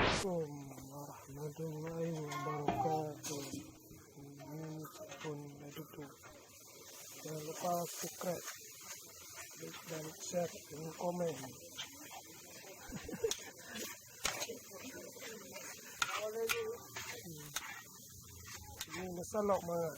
Assalamualaikum warahmatullahi wabarakatuh. Ini pun dah tutup. Jangan lupa subscribe, like dan share dan komen. Ini masalah mana?